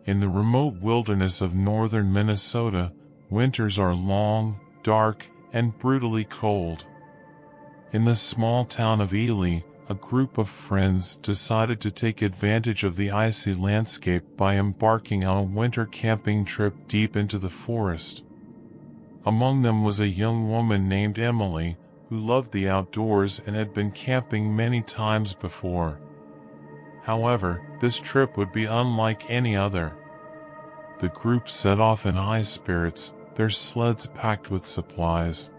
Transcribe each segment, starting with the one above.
In the remote wilderness of northern Minnesota, winters are long, dark, and brutally cold. In the small town of Ely, a group of friends decided to take advantage of the icy landscape by embarking on a winter camping trip deep into the forest. Among them was a young woman named Emily, who loved the outdoors and had been camping many times before. However, this trip would be unlike any other. The group set off in high spirits, their sleds packed with supplies.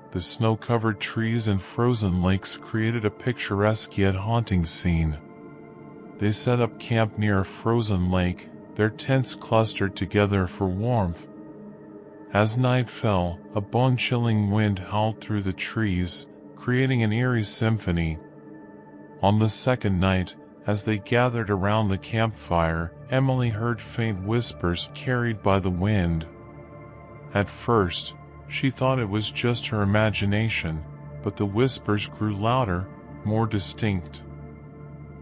The snow-covered trees and frozen lakes created a picturesque yet haunting scene. They set up camp near a frozen lake, their tents clustered together for warmth. As night fell, a bone-chilling wind howled through the trees, creating an eerie symphony. On the second night, as they gathered around the campfire, Emily heard faint whispers carried by the wind. At first, she thought it was just her imagination, but the whispers grew louder, more distinct.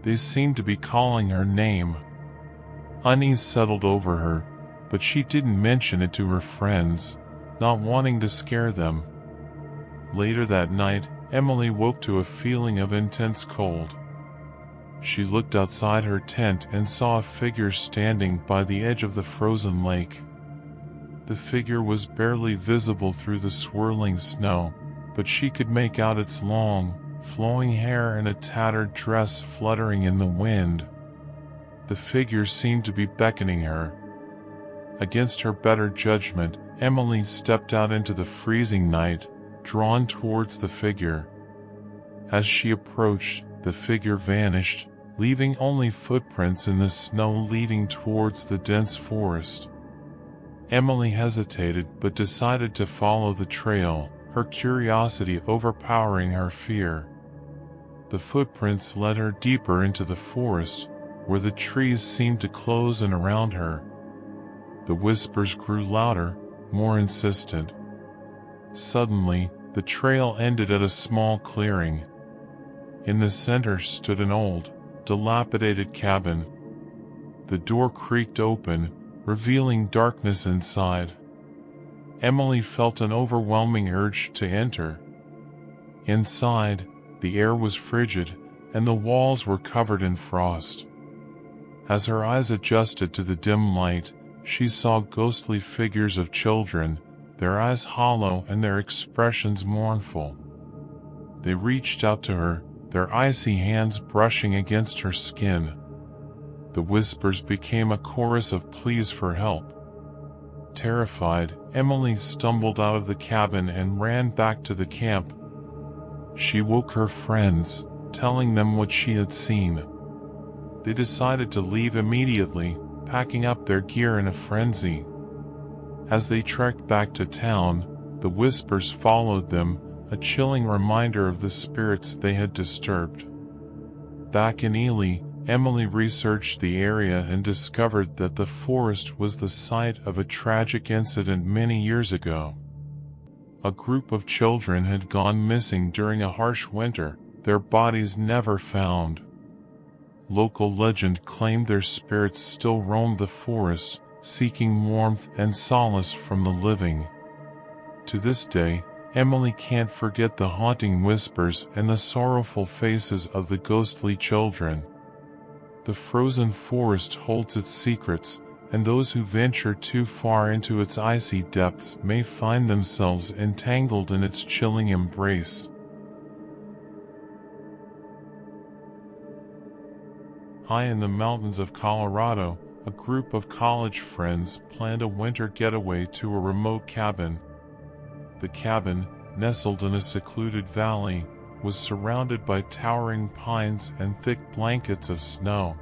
They seemed to be calling her name. Unease settled over her, but she didn't mention it to her friends, not wanting to scare them. Later that night, Emily woke to a feeling of intense cold. She looked outside her tent and saw a figure standing by the edge of the frozen lake. The figure was barely visible through the swirling snow, but she could make out its long, flowing hair and a tattered dress fluttering in the wind. The figure seemed to be beckoning her. Against her better judgment, Emily stepped out into the freezing night, drawn towards the figure. As she approached, the figure vanished, leaving only footprints in the snow leading towards the dense forest. Emily hesitated but decided to follow the trail, her curiosity overpowering her fear. The footprints led her deeper into the forest, where the trees seemed to close in around her. The whispers grew louder, more insistent. Suddenly, the trail ended at a small clearing. In the center stood an old, dilapidated cabin. The door creaked open, revealing darkness inside. Emily felt an overwhelming urge to enter. Inside, the air was frigid, and the walls were covered in frost. As her eyes adjusted to the dim light, she saw ghostly figures of children, their eyes hollow and their expressions mournful. They reached out to her, their icy hands brushing against her skin. The whispers became a chorus of pleas for help. Terrified, Emily stumbled out of the cabin and ran back to the camp. She woke her friends, telling them what she had seen. They decided to leave immediately, packing up their gear in a frenzy. As they trekked back to town, the whispers followed them, a chilling reminder of the spirits they had disturbed. Back in Ely, Emily researched the area and discovered that the forest was the site of a tragic incident many years ago. A group of children had gone missing during a harsh winter, their bodies never found. Local legend claimed their spirits still roamed the forest, seeking warmth and solace from the living. To this day, Emily can't forget the haunting whispers and the sorrowful faces of the ghostly children. The frozen forest holds its secrets, and those who venture too far into its icy depths may find themselves entangled in its chilling embrace. High in the mountains of Colorado, a group of college friends planned a winter getaway to a remote cabin. The cabin, nestled in a secluded valley, was surrounded by towering pines and thick blankets of snow.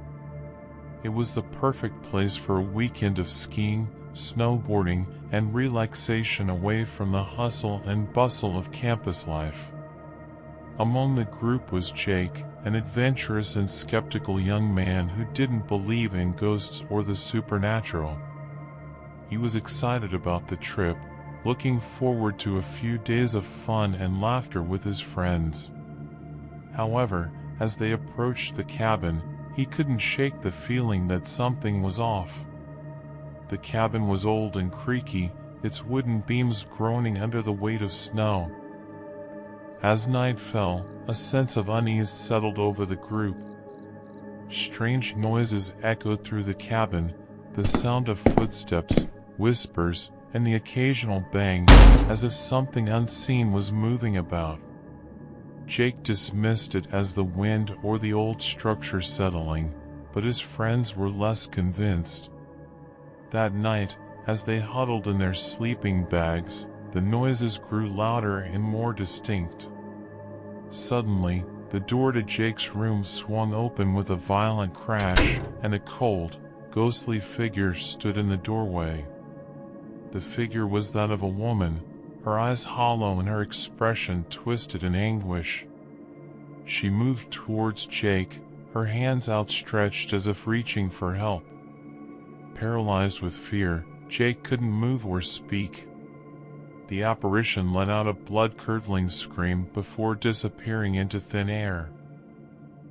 It was the perfect place for a weekend of skiing, snowboarding, and relaxation away from the hustle and bustle of campus life. Among the group was Jake, an adventurous and skeptical young man who didn't believe in ghosts or the supernatural. He was excited about the trip, looking forward to a few days of fun and laughter with his friends. However, as they approached the cabin, he couldn't shake the feeling that something was off. The cabin was old and creaky, its wooden beams groaning under the weight of snow. As night fell, a sense of unease settled over the group. Strange noises echoed through the cabin, the sound of footsteps, whispers, and the occasional bang, as if something unseen was moving about. Jake dismissed it as the wind or the old structure settling, but his friends were less convinced. That night, as they huddled in their sleeping bags, the noises grew louder and more distinct. Suddenly, the door to Jake's room swung open with a violent crash, and a cold, ghostly figure stood in the doorway. The figure was that of a woman, her eyes hollow and her expression twisted in anguish. She moved towards Jake, her hands outstretched as if reaching for help. Paralyzed with fear, Jake couldn't move or speak. The apparition let out a blood-curdling scream before disappearing into thin air.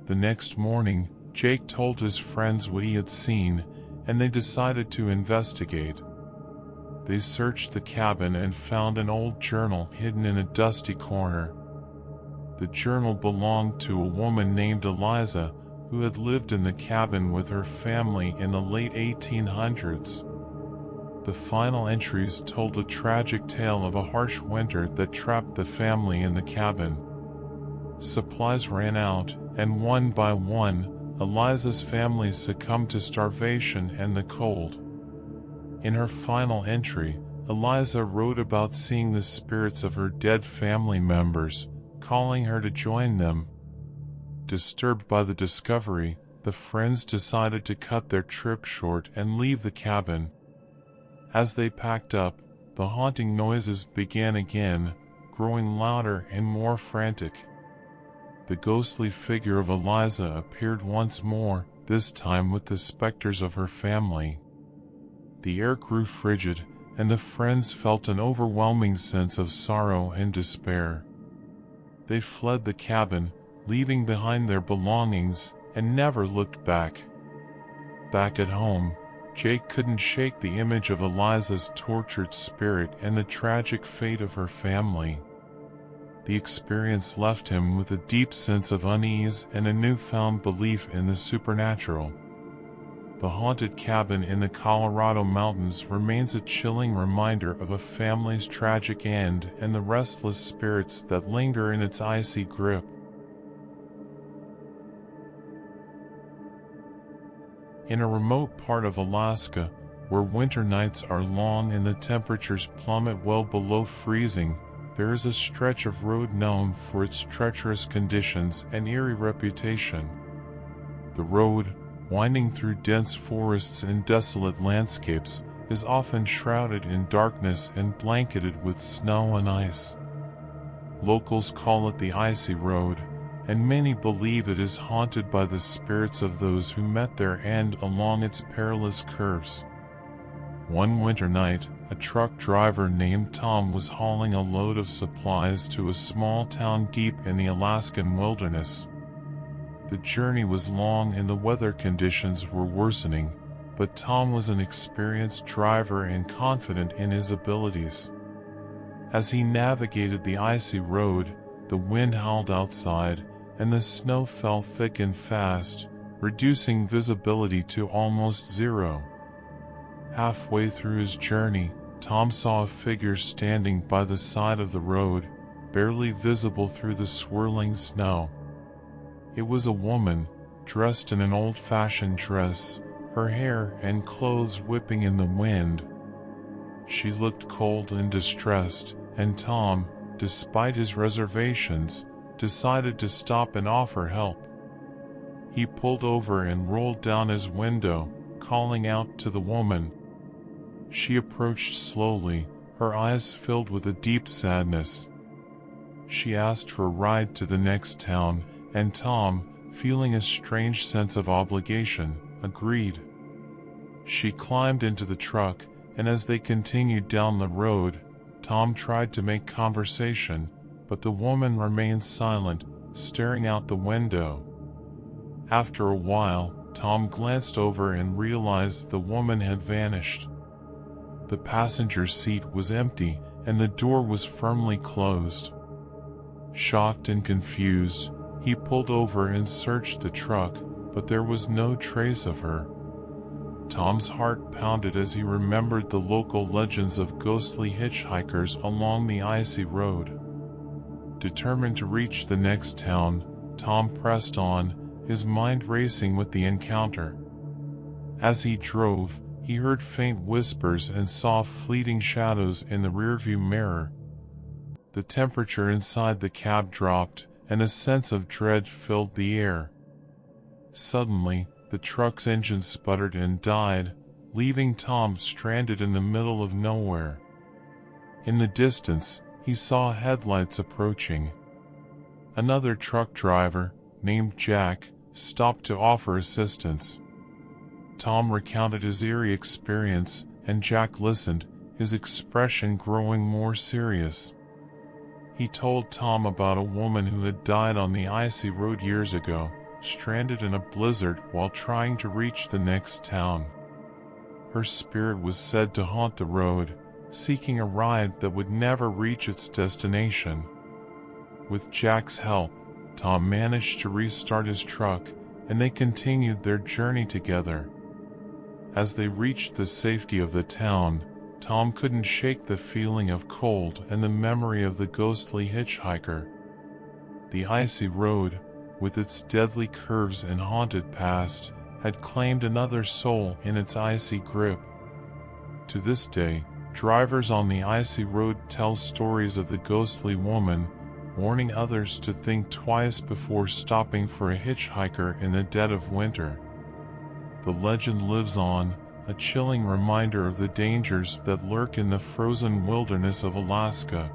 The next morning, Jake told his friends what he had seen, and they decided to investigate. They searched the cabin and found an old journal hidden in a dusty corner. The journal belonged to a woman named Eliza, who had lived in the cabin with her family in the late 1800s. The final entries told a tragic tale of a harsh winter that trapped the family in the cabin. Supplies ran out, and one by one, Eliza's family succumbed to starvation and the cold. In her final entry, Eliza wrote about seeing the spirits of her dead family members, calling her to join them. Disturbed by the discovery, the friends decided to cut their trip short and leave the cabin. As they packed up, the haunting noises began again, growing louder and more frantic. The ghostly figure of Eliza appeared once more, this time with the specters of her family. The air grew frigid, and the friends felt an overwhelming sense of sorrow and despair. They fled the cabin, leaving behind their belongings, and never looked back. Back at home, Jake couldn't shake the image of Eliza's tortured spirit and the tragic fate of her family. The experience left him with a deep sense of unease and a newfound belief in the supernatural. The haunted cabin in the Colorado mountains remains a chilling reminder of a family's tragic end and the restless spirits that linger in its icy grip. In a remote part of Alaska, where winter nights are long and the temperatures plummet well below freezing, there is a stretch of road known for its treacherous conditions and eerie reputation. The road, winding through dense forests and desolate landscapes, is often shrouded in darkness and blanketed with snow and ice. Locals call it the Icy Road, and many believe it is haunted by the spirits of those who met their end along its perilous curves. One winter night, a truck driver named Tom was hauling a load of supplies to a small town deep in the Alaskan wilderness. The journey was long and the weather conditions were worsening, but Tom was an experienced driver and confident in his abilities. As he navigated the icy road, the wind howled outside, and the snow fell thick and fast, reducing visibility to almost zero. Halfway through his journey, Tom saw a figure standing by the side of the road, barely visible through the swirling snow. It was a woman, dressed in an old-fashioned dress, her hair and clothes whipping in the wind. She looked cold and distressed, and Tom, despite his reservations, decided to stop and offer help. He pulled over and rolled down his window, calling out to the woman. She approached slowly, her eyes filled with a deep sadness. She asked for a ride to the next town, and Tom, feeling a strange sense of obligation, agreed. She climbed into the truck, and as they continued down the road, Tom tried to make conversation, but the woman remained silent, staring out the window. After a while, Tom glanced over and realized the woman had vanished. The passenger seat was empty, and the door was firmly closed. Shocked and confused, he pulled over and searched the truck, but there was no trace of her. Tom's heart pounded as he remembered the local legends of ghostly hitchhikers along the icy road. Determined to reach the next town, Tom pressed on, his mind racing with the encounter. As he drove, he heard faint whispers and saw fleeting shadows in the rearview mirror. The temperature inside the cab dropped, and a sense of dread filled the air. Suddenly, the truck's engine sputtered and died, leaving Tom stranded in the middle of nowhere. In the distance, he saw headlights approaching. Another truck driver, named Jack, stopped to offer assistance. Tom recounted his eerie experience, and Jack listened, his expression growing more serious. He told Tom about a woman who had died on the icy road years ago, stranded in a blizzard while trying to reach the next town. Her spirit was said to haunt the road, seeking a ride that would never reach its destination. With Jack's help, Tom managed to restart his truck, and they continued their journey together. As they reached the safety of the town, Tom couldn't shake the feeling of cold and the memory of the ghostly hitchhiker. The icy road, with its deadly curves and haunted past, had claimed another soul in its icy grip. To this day, drivers on the icy road tell stories of the ghostly woman, warning others to think twice before stopping for a hitchhiker in the dead of winter. The legend lives on, a chilling reminder of the dangers that lurk in the frozen wilderness of Alaska.